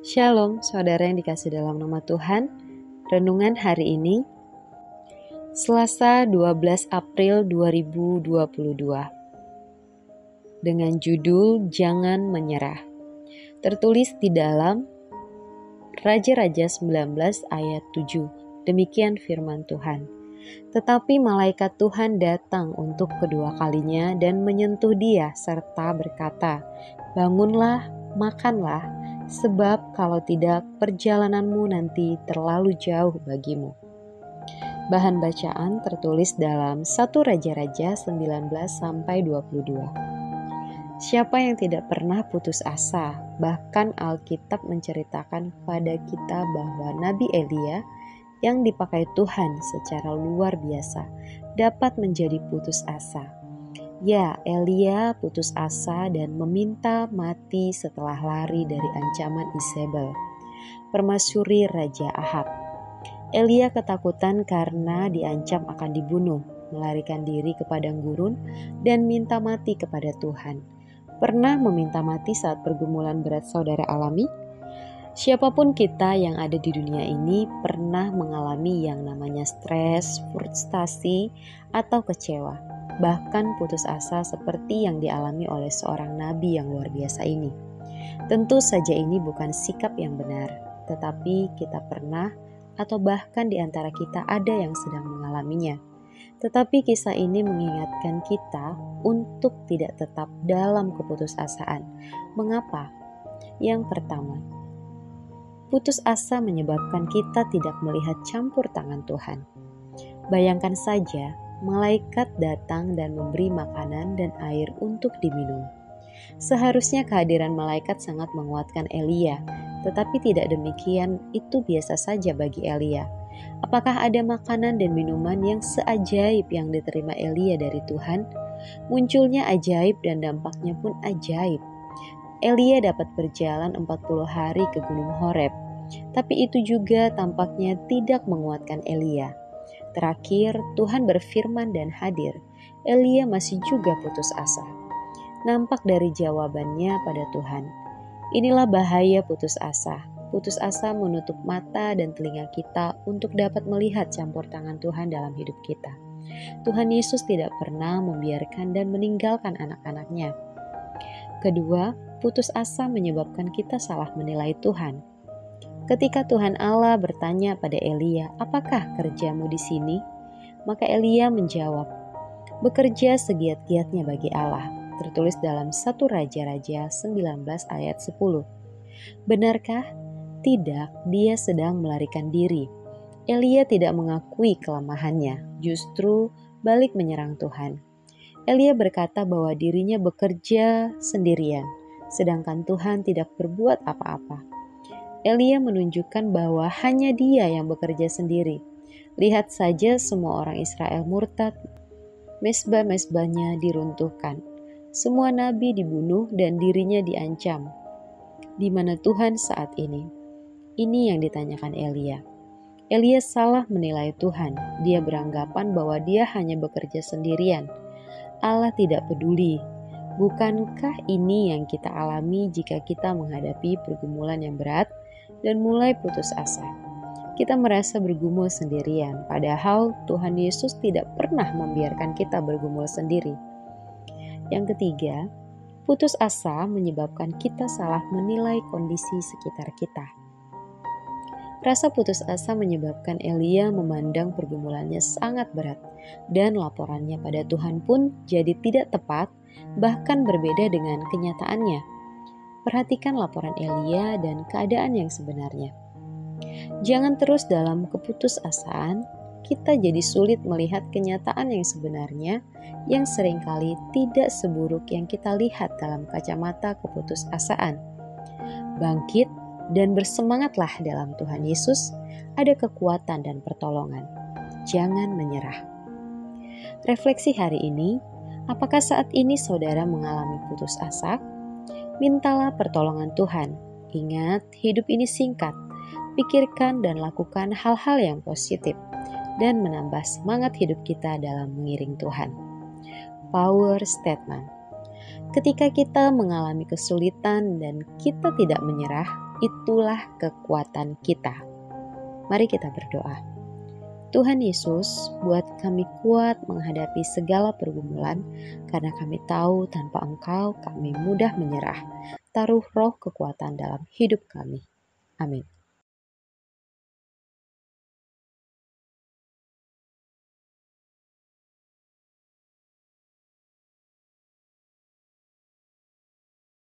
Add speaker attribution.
Speaker 1: Shalom, saudara yang dikasih dalam nama Tuhan. Renungan hari ini, Selasa 12 April 2022. Dengan judul Jangan Menyerah. Tertulis di dalam Raja-Raja 19 ayat 7. Demikian firman Tuhan. Tetapi malaikat Tuhan datang untuk kedua kalinya dan menyentuh dia serta berkata, "Bangunlah, makanlah, sebab kalau tidak perjalananmu nanti terlalu jauh bagimu." Bahan bacaan tertulis dalam 1 Raja-Raja 19-22. Siapa yang tidak pernah putus asa? Bahkan Alkitab menceritakan kepada kita bahwa Nabi Elia yang dipakai Tuhan secara luar biasa dapat menjadi putus asa. Ya, Elia putus asa dan meminta mati setelah lari dari ancaman Izebel, permasyuri Raja Ahab. Elia ketakutan karena diancam akan dibunuh, melarikan diri ke padang gurun dan minta mati kepada Tuhan. Pernah meminta mati saat pergumulan berat saudara alami? Siapapun kita yang ada di dunia ini pernah mengalami yang namanya stres, frustasi, atau kecewa, bahkan putus asa seperti yang dialami oleh seorang nabi yang luar biasa ini. Tentu saja ini bukan sikap yang benar, tetapi kita pernah atau bahkan di antara kita ada yang sedang mengalaminya. Tetapi kisah ini mengingatkan kita untuk tidak tetap dalam keputusasaan. Mengapa? Yang pertama, putus asa menyebabkan kita tidak melihat campur tangan Tuhan. Bayangkan saja, malaikat datang dan memberi makanan dan air untuk diminum. Seharusnya kehadiran malaikat sangat menguatkan Elia, tetapi tidak demikian, itu biasa saja bagi Elia. Apakah ada makanan dan minuman yang seajaib yang diterima Elia dari Tuhan? Munculnya ajaib dan dampaknya pun ajaib. Elia dapat berjalan 40 hari ke Gunung Horeb, tapi itu juga tampaknya tidak menguatkan Elia. Terakhir, Tuhan berfirman dan hadir. Elia masih juga putus asa. Nampak dari jawabannya pada Tuhan. Inilah bahaya putus asa. Putus asa menutup mata dan telinga kita untuk dapat melihat campur tangan Tuhan dalam hidup kita. Tuhan Yesus tidak pernah membiarkan dan meninggalkan anak-anaknya. Kedua, putus asa menyebabkan kita salah menilai Tuhan. Ketika Tuhan Allah bertanya pada Elia, "Apakah kerjamu di sini?" Maka Elia menjawab, "Bekerja segiat-giatnya bagi Allah." Tertulis dalam 1 Raja-Raja 19 ayat 10. Benarkah? Tidak, dia sedang melarikan diri. Elia tidak mengakui kelemahannya, justru balik menyerang Tuhan. Elia berkata bahwa dirinya bekerja sendirian, sedangkan Tuhan tidak berbuat apa-apa. Elia menunjukkan bahwa hanya dia yang bekerja sendiri. Lihat saja semua orang Israel murtad, mesbah-mesbahnya diruntuhkan. Semua nabi dibunuh dan dirinya diancam. Di mana Tuhan saat ini? Ini yang ditanyakan Elia. Elia salah menilai Tuhan. Dia beranggapan bahwa dia hanya bekerja sendirian. Allah tidak peduli. Bukankah ini yang kita alami jika kita menghadapi pergumulan yang berat dan mulai putus asa? Kita merasa bergumul sendirian, padahal Tuhan Yesus tidak pernah membiarkan kita bergumul sendiri. Yang ketiga, putus asa menyebabkan kita salah menilai kondisi sekitar kita. Rasa putus asa menyebabkan Elia memandang pergumulannya sangat berat dan laporannya pada Tuhan pun jadi tidak tepat, bahkan berbeda dengan kenyataannya. Perhatikan laporan Elia dan keadaan yang sebenarnya. Jangan terus dalam keputusasaan, kita jadi sulit melihat kenyataan yang sebenarnya yang seringkali tidak seburuk yang kita lihat dalam kacamata keputusasaan. Bangkit dan bersemangatlah dalam Tuhan Yesus, ada kekuatan dan pertolongan. Jangan menyerah. Refleksi hari ini, apakah saat ini saudara mengalami putus asa? Mintalah pertolongan Tuhan. Ingat, hidup ini singkat. Pikirkan dan lakukan hal-hal yang positif dan menambah semangat hidup kita dalam mengiring Tuhan. Power statement. Ketika kita mengalami kesulitan dan kita tidak menyerah, itulah kekuatan kita. Mari kita berdoa. Tuhan Yesus, buat kami kuat menghadapi segala pergumulan, karena kami tahu tanpa Engkau kami mudah menyerah. Taruh roh kekuatan dalam hidup kami. Amin.